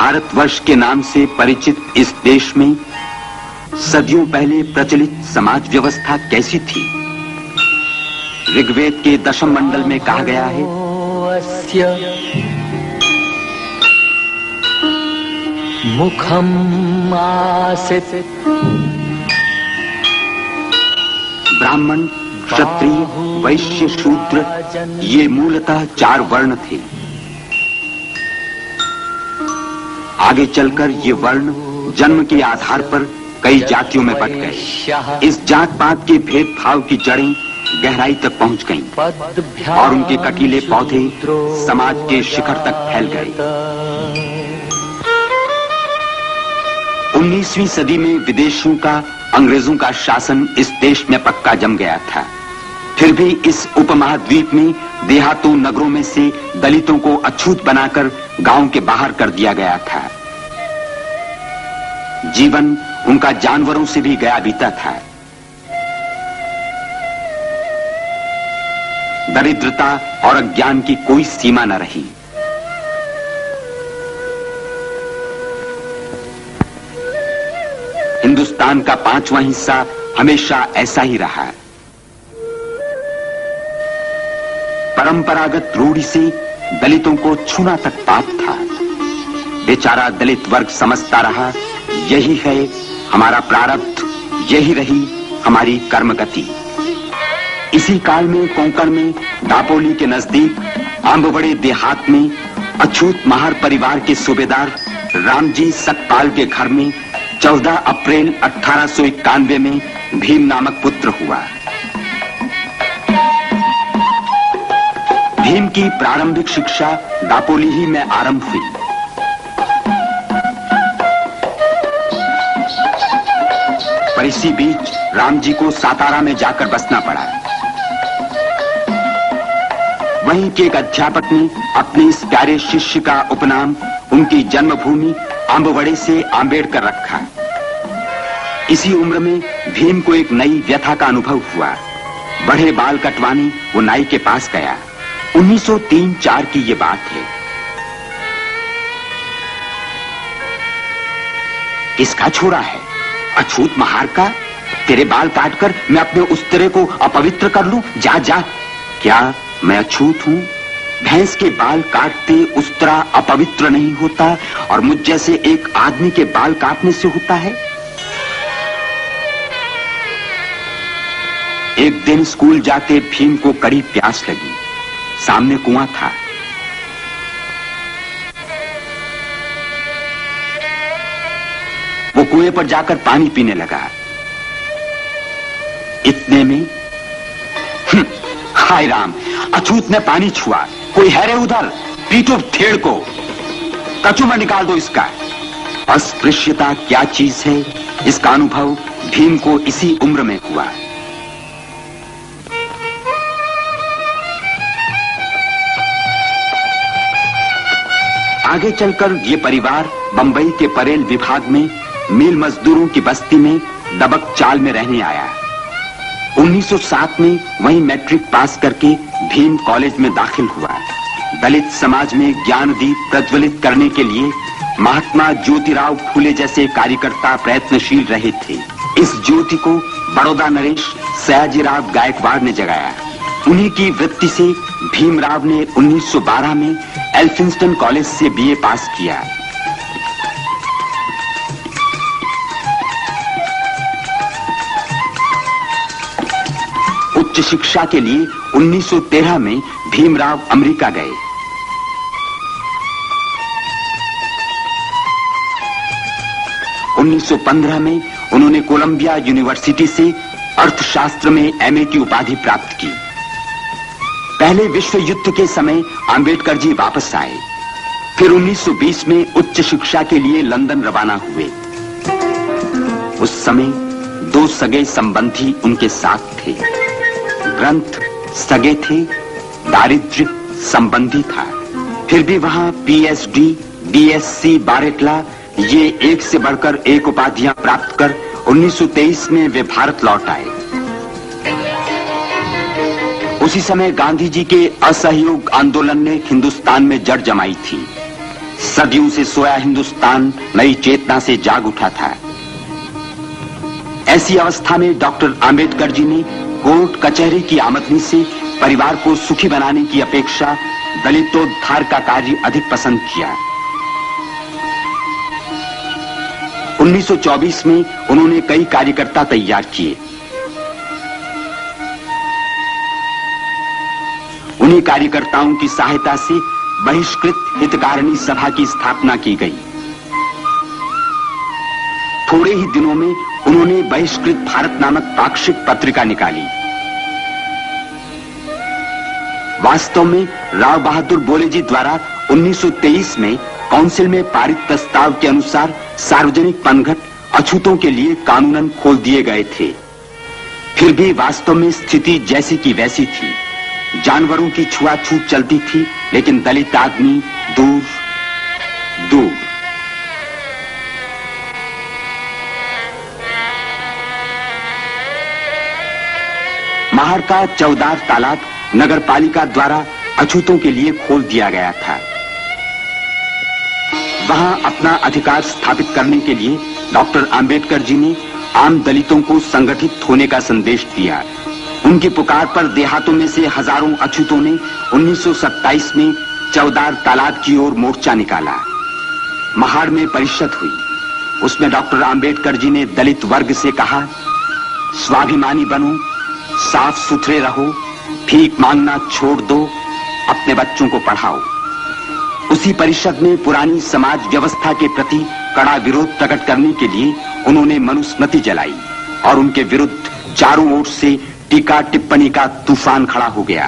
भारतवर्ष के नाम से परिचित इस देश में सदियों पहले प्रचलित समाज व्यवस्था कैसी थी? ऋग्वेद के दशम मंडल में कहा गया है, मुखम आसित। ब्राह्मण, क्षत्रिय, वैश्य, शूद्र ये मूलतः 4 वर्ण थे। आगे चलकर ये वर्ण जन्म के आधार पर कई जातियों में बंट गए। इस जात पात के भेदभाव की जड़ें गहराई तक पहुंच गईं और उनके कटीले पौधे समाज के शिखर तक फैल गए। 19वीं सदी में विदेशियों का, अंग्रेजों का शासन इस देश में पक्का जम गया था। फिर भी इस उपमहाद्वीप में देहातों, नगरों में से दलितों को अछूत बनाकर गांव के बाहर कर दिया गया था। जीवन उनका जानवरों से भी गया बीता था। दरिद्रता और अज्ञान की कोई सीमा न रही। हिंदुस्तान का 5वां हिस्सा हमेशा ऐसा ही रहा। परंपरागत रूढ़ी से दलितों को छूना तक पाप था। बेचारा दलित वर्ग समझता रहा, यही है हमारा प्रारब्ध, यही रही हमारी कर्मगति। इसी काल में कोंकण में दापोली के नजदीक आंबवड़े देहात में अछूत महार परिवार के सूबेदार रामजी सकपाल के घर में 14 अप्रैल 1891 में भीम नामक पुत्र हुआ। भीम की प्रारंभिक शिक्षा दापोली ही में आरंभ हुई। पर इसी बीच रामजी को सातारा में जाकर बसना पड़ा। वहीं के एक अध्यापक ने अपने इस प्यारे शिष्य का उपनाम उनकी जन्मभूमि आंबवड़े से आंबेडकर रखा। इसी उम्र में भीम को एक नई व्यथा का अनुभव हुआ। बड़े बाल कटवाने वो नाई के पास गया। 1903-4 की ये बात है। किसका छोरा है? अछूत महार का? तेरे बाल काटकर मैं अपने उस्तरे को अपवित्र कर लूं? जा जा। क्या मैं अछूत हूं? भैंस के बाल काटते उस्तरा अपवित्र नहीं होता और मुझ जैसे एक आदमी के बाल काटने से होता है? एक दिन स्कूल जाते भीम को कड़ी प्यास लगी। सामने कुआं था। वो कुएं पर जाकर पानी पीने लगा। इतने में हाय राम, अछूत ने पानी छुआ। कोई है रे उधर? पीटो थेड़ को, कचू में निकाल दो इसका। अस्पृश्यता क्या चीज है, इसका अनुभव भीम को इसी उम्र में हुआ। आगे चलकर ये परिवार बंबई के परेल विभाग में मील मजदूरों की बस्ती में दबक चाल में रहने आया। 1907 में वहीं मैट्रिक पास करके भीम कॉलेज में दाखिल हुआ। दलित समाज में ज्ञान दीप प्रज्वलित करने के लिए महात्मा ज्योतिराव फूले जैसे कार्यकर्ता प्रयत्नशील रहे थे। इस ज्योति को बड़ौदा नरेश सयाजीराव गायकवाड़ ने जगाया। उन्हीं की वृत्ति से भीमराव ने 1912 में एल्फिंस्टन कॉलेज से बीए पास किया। उच्च शिक्षा के लिए 1913 में भीमराव अमेरिका गए। उन्नीस 1915 में उन्होंने कोलंबिया यूनिवर्सिटी से अर्थशास्त्र में एमए की उपाधि प्राप्त की। पहले विश्व युद्ध के समय अंबेडकर जी वापस आए। फिर 1920 में उच्च शिक्षा के लिए लंदन रवाना हुए। उस समय 2 सगे संबंधी उनके साथ थे। ग्रंथ सगे थे, दारिद्र्य संबंधी था। फिर भी वहां पीएचडी, बीएससी, बारेटला ये एक से बढ़कर एक उपाधियां प्राप्त कर 1923 में वे भारत लौट आए। उसी समय गांधी जी के असहयोग आंदोलन ने हिंदुस्तान में जड़ जमाई थी। सदियों से सोया हिंदुस्तान नई चेतना से जाग उठा था। ऐसी अवस्था में डॉक्टर आंबेडकर जी ने कोर्ट कचहरी की आमदनी से परिवार को सुखी बनाने की अपेक्षा दलितोद्धार का कार्य अधिक पसंद किया। 1924 में उन्होंने कई कार्यकर्ता तैयार किए। उन्हीं कार्यकर्ताओं की सहायता से बहिष्कृत हितकारिणी सभा की स्थापना की गई। थोड़े ही दिनों में उन्होंने बहिष्कृत भारत नामक पाक्षिक पत्रिका निकाली। वास्तव में राव बहादुर बोले जी द्वारा 1923 में काउंसिल में पारित प्रस्ताव के अनुसार सार्वजनिक पनघट अछूतों के लिए कानूनन खोल दिए गए थे। फिर भी वास्तव में स्थिति जैसी की वैसी थी। जानवरों की छुआछूत चलती थी, लेकिन दलित आदमी दूर दूर। महार का चौदार तालाब नगर पालिका द्वारा अछूतों के लिए खोल दिया गया था। वहां अपना अधिकार स्थापित करने के लिए डॉक्टर आंबेडकर जी ने आम दलितों को संगठित होने का संदेश दिया। उनकी पुकार पर देहातों में से हजारों अछूतों ने 1927 में चौदार तालाब की ओर मोर्चा निकाला। महाड़ में परिषद हुई। उसमें डॉक्टर आंबेडकर जी ने दलित वर्ग से कहा, स्वाभिमानी बनो, साफ सुथरे रहो, भीख मांगना छोड़ दो, अपने बच्चों को पढ़ाओ। उसी परिषद में पुरानी समाज व्यवस्था के प्रति कड़ा विरोध प्रकट करने के लिए उन्होंने मनुस्मृति जलाई और उनके विरुद्ध चारों ओर से टीका टिप्पणी का तूफान खड़ा हो गया।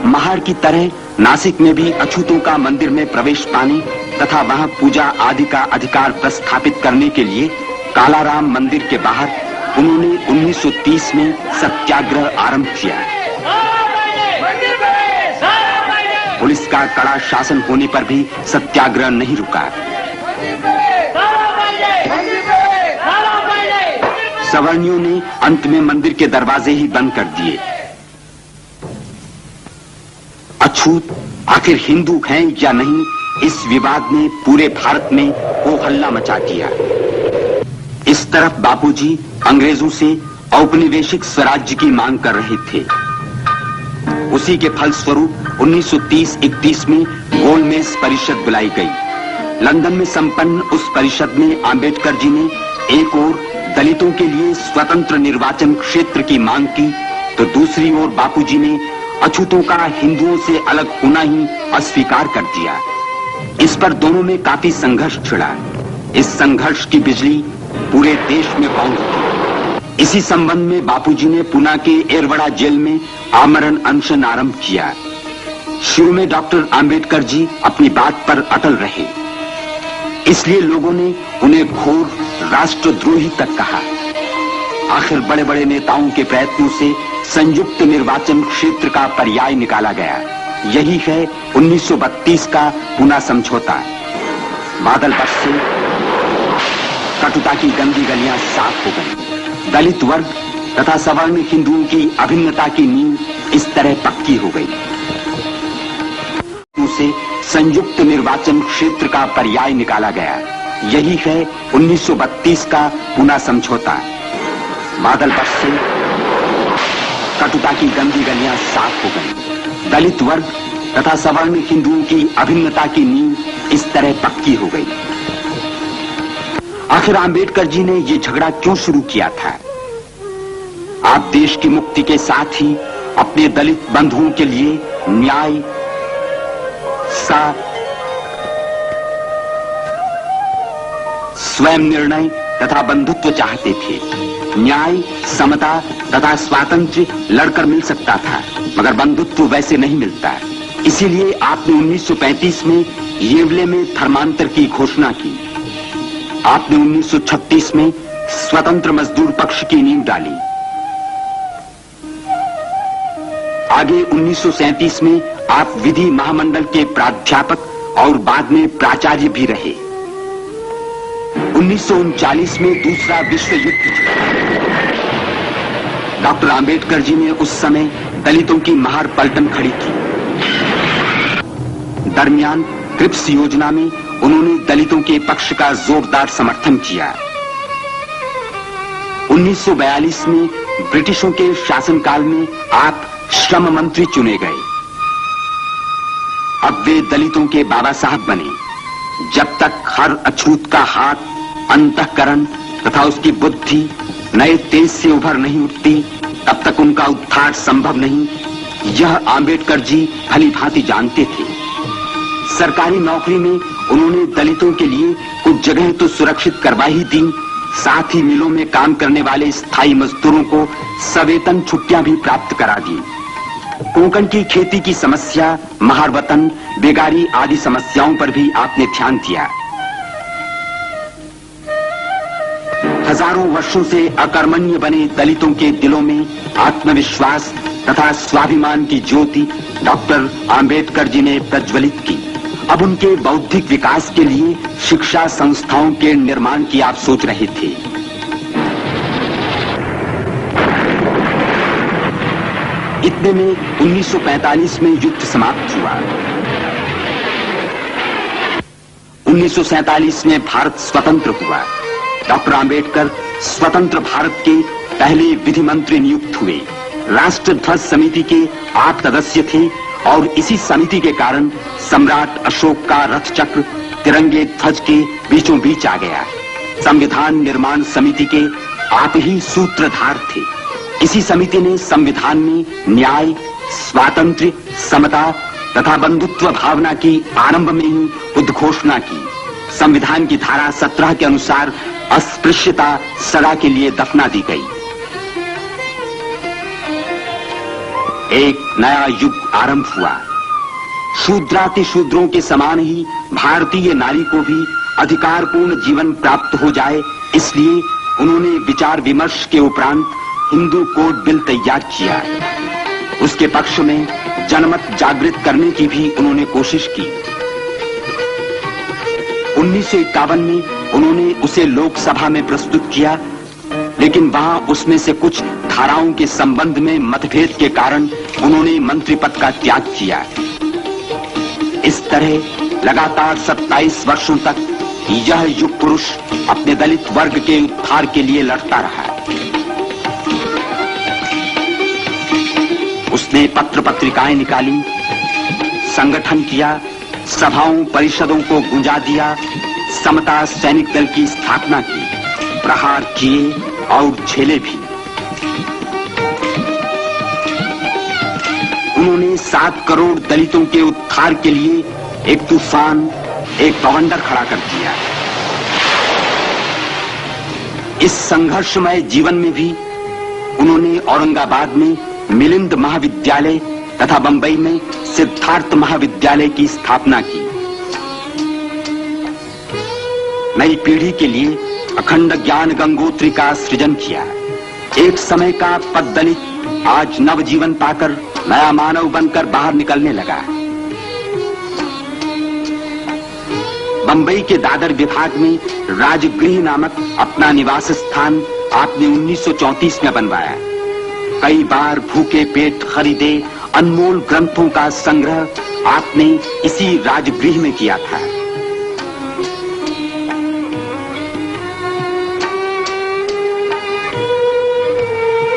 महाड़ की तरह नासिक में भी अछूतों का मंदिर में प्रवेश पाने तथा वहां पूजा आदि का अधिकार प्रस्थापित करने के लिए कालाराम मंदिर के बाहर उन्होंने 1930 में सत्याग्रह आरंभ किया। पुलिस का कड़ा शासन होने पर भी सत्याग्रह नहीं रुका। सवर्णियों ने अंत में मंदिर के दरवाजे ही बंद कर दिए। अछूत आखिर हिंदू हैं या नहीं, इस विवाद ने पूरे भारत में हो हल्ला मचा दिया। इस तरफ बापूजी अंग्रेजों से औपनिवेशिक स्वराज्य की मांग कर रहे थे। उसी के फलस्वरूप 1930-31 में गोलमेज परिषद बुलाई गई। लंदन में संपन्न उस परिषद में आंबेडकर जी ने एक ओर दलितों के लिए स्वतंत्र निर्वाचन क्षेत्र की मांग की, तो दूसरी ओर बापूजी ने अछूतों का हिंदुओं से अलग होना ही अस्वीकार कर दिया। इस पर दोनों में काफी संघर्ष छिड़ा। इस संघर्ष की बिजली पूरे देश में कौंध थी। इसी संबंध में बापूजी ने पुणे के एरवड़ा जेल में आमरण अनशन आरंभ किया। शुरू में डॉक्टर आंबेडकर जी अपनी बात पर अटल रहे, इसलिए लोगों ने उन्हें घोर राष्ट्रद्रोही तक कहा। आखिर बड़े बड़े नेताओं के प्रयत्नों से संयुक्त निर्वाचन क्षेत्र का पर्याय निकाला गया। यही है 1932 का पुणे समझौता। बादल बरसे, कटुता की गंदी गलियां साफ हो गई। दलित वर्ग तथा सवर्ण हिंदुओं की अभिन्नता की नींव इस तरह पक्की हो गई। उसे संयुक्त निर्वाचन क्षेत्र का पर्याय निकाला गया। यही है 1932 का पुणे समझौता। बादल बरसे, कटुता की गंदी गलियां साफ हो गई। दलित वर्ग तथा सवर्ण हिंदुओं की अभिन्नता की नींव इस तरह पक्की हो गई। आखिर आंबेडकर जी ने ये झगड़ा क्यों शुरू किया था? आप देश की मुक्ति के साथ ही अपने दलित बंधुओं के लिए न्याय, स्वयं निर्णय तथा बंधुत्व चाहते थे। न्याय, समता तथा स्वातंत्र्य लड़कर मिल सकता था, मगर बंधुत्व वैसे नहीं मिलता। इसीलिए आपने 1935 में येवले में धर्मांतर की घोषणा की। आपने 1936 में स्वतंत्र मजदूर पक्ष की नींव डाली। आगे 1937 में आप विधि महामंडल के प्राध्यापक और बाद में प्राचार्य भी रहे। 1939 में दूसरा विश्व युद्ध छिड़ा। डॉक्टर आंबेडकर जी ने उस समय दलितों की महार पलटन खड़ी की। दरमियान क्रिप्स योजना में उन्होंने दलितों के पक्ष का जोरदार समर्थन किया। 1942 में ब्रिटिशों के शासनकाल में आप श्रम मंत्री चुने गए। अब वे दलितों के बाबा साहब बने। जब तक हर अछूत का हाथ, अंतःकरण तथा उसकी बुद्धि नए तेज से उभर नहीं उठती, तब तक उनका उद्धार संभव नहीं, यह आंबेडकर जी भली भांति जानते थे। सरकारी नौकरी में उन्होंने दलितों के लिए कुछ जगह तो सुरक्षित करवा ही दी, साथ ही मिलों में काम करने वाले स्थायी मजदूरों को सवेतन छुट्टियां भी प्राप्त करा दी। कोंकण की खेती की समस्या, महारवतन, बेगारी आदि समस्याओं पर भी आपने ध्यान दिया। हजारों वर्षों से अकर्मण्य बने दलितों के दिलों में आत्मविश्वास तथा स्वाभिमान की ज्योति डॉक्टर आंबेडकर जी ने प्रज्वलित की। अब उनके बौद्धिक विकास के लिए शिक्षा संस्थाओं के निर्माण की आप सोच रहे थे। इतने में 1945 में युद्ध समाप्त हुआ। 1947 में भारत स्वतंत्र हुआ। डॉक्टर आंबेडकर स्वतंत्र भारत के पहले विधि मंत्री नियुक्त हुए। राष्ट्र ध्वज समिति के 8 सदस्य थे और इसी समिति के कारण सम्राट अशोक का रथ चक्र तिरंगे ध्वज के बीचों बीच आ गया। संविधान निर्माण समिति के आप ही सूत्रधार थे। इसी समिति ने संविधान में न्याय, स्वातंत्र्य, समता तथा बंधुत्व भावना की आरंभ में ही उद्घोषणा की। संविधान की धारा 17 के अनुसार अस्पृश्यता सदा के लिए दफना दी गई। एक नया युग आरंभ हुआ। शूद्राति शूद्रों के समान ही भारतीय नारी को भी अधिकारपूर्ण जीवन प्राप्त हो जाए, इसलिए उन्होंने विचार विमर्श के उपरांत हिंदू कोड बिल तैयार किया। उसके पक्ष में जनमत जागृत करने की भी उन्होंने कोशिश की। 1951 में उन्होंने उसे लोकसभा में प्रस्तुत किया, लेकिन वहां उसमें से कुछ धाराओं के संबंध में मतभेद के कारण उन्होंने मंत्री पद का त्याग किया। इस तरह लगातार 27 वर्षों तक यह युग पुरुष अपने दलित वर्ग के उद्धार के लिए लड़ता रहा। उसने पत्र पत्रिकाएं निकाली, संगठन किया, सभाओं परिषदों को गुंजा दिया, समता सैनिक दल की स्थापना की, प्रहार किए और झेले भी। उन्होंने 7 करोड़ दलितों के उद्धार के लिए एक तूफान, एक बवंडर खड़ा कर दिया। इस संघर्षमय जीवन में भी उन्होंने औरंगाबाद में मिलिंद महाविद्यालय तथा बंबई में सिद्धार्थ महाविद्यालय की स्थापना की। नई पीढ़ी के लिए अखंड ज्ञान गंगोत्री का सृजन किया। एक समय का पद दलित आज नवजीवन पाकर नया मानव बनकर बाहर निकलने लगा। बंबई के दादर विभाग में राजगृह नामक अपना निवास स्थान आपने 1934 में बनवाया। कई बार भूखे पेट खरीदे अनमोल ग्रंथों का संग्रह आपने इसी राजगृह में किया था।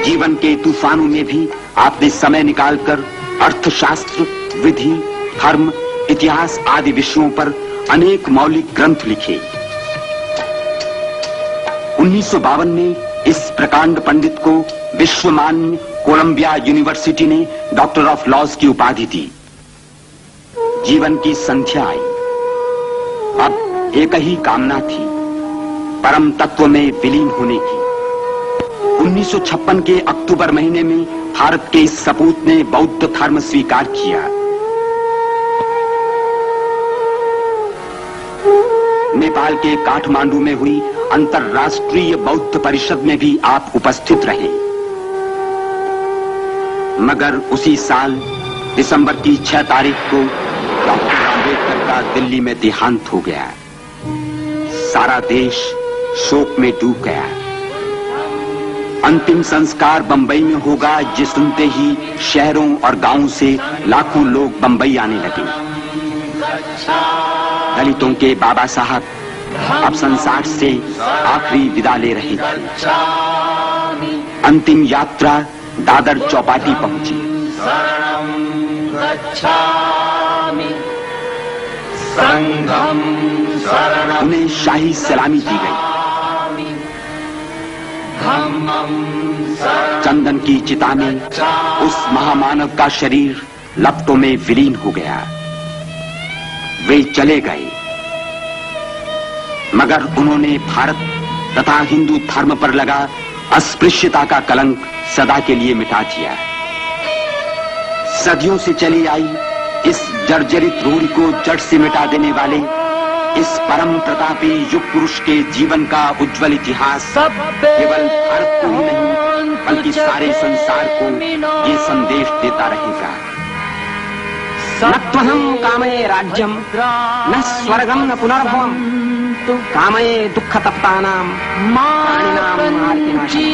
जीवन के तूफानों में भी आपने समय निकालकर अर्थशास्त्र, विधि, धर्म, इतिहास आदि विषयों पर अनेक मौलिक ग्रंथ लिखे। 1952 में इस प्रकांड पंडित को विश्वमान्य कोलंबिया यूनिवर्सिटी ने डॉक्टर ऑफ लॉज की उपाधि दी। जीवन की संध्या आई। अब एक ही कामना थी, परम तत्व में विलीन होने की। 1956 के अक्टूबर महीने में भारत के इस सपूत ने बौद्ध धर्म स्वीकार किया। नेपाल के काठमांडू में हुई अंतर्राष्ट्रीय बौद्ध परिषद में भी आप उपस्थित रहे। मगर उसी साल दिसंबर की 6 तारीख को डॉक्टर आंबेडकर का दिल्ली में देहांत हो गया। सारा देश शोक में डूब गया। अंतिम संस्कार बंबई में होगा, ये सुनते ही शहरों और गांवों से लाखों लोग बंबई आने लगे। दलितों के बाबा साहब अब संसार से आखिरी विदा ले रहे थे। अंतिम यात्रा दादर चौपाटी पहुंची। उन्हें शाही सलामी दी गई। चंदन की चिता में उस महामानव का शरीर लपटों में विलीन हो गया। वे चले गए, मगर उन्होंने भारत तथा हिंदू धर्म पर लगा अस्पृश्यता का कलंक सदा के लिए मिटा दिया। सदियों से चली आई इस जर्जरित रूढ़ि को जड़ से मिटा देने वाले इस परम प्रतापी युग पुरुष के जीवन का उज्जवल इतिहास केवल भारत को ही नहीं बल्कि सारे संसार को ये संदेश देता रहेगा। न त्वहं कामये राज्यम न स्वर्गम न पुनर्भवम कामये दुःख तप्तानां प्राणिनां मार्तिनाशम्।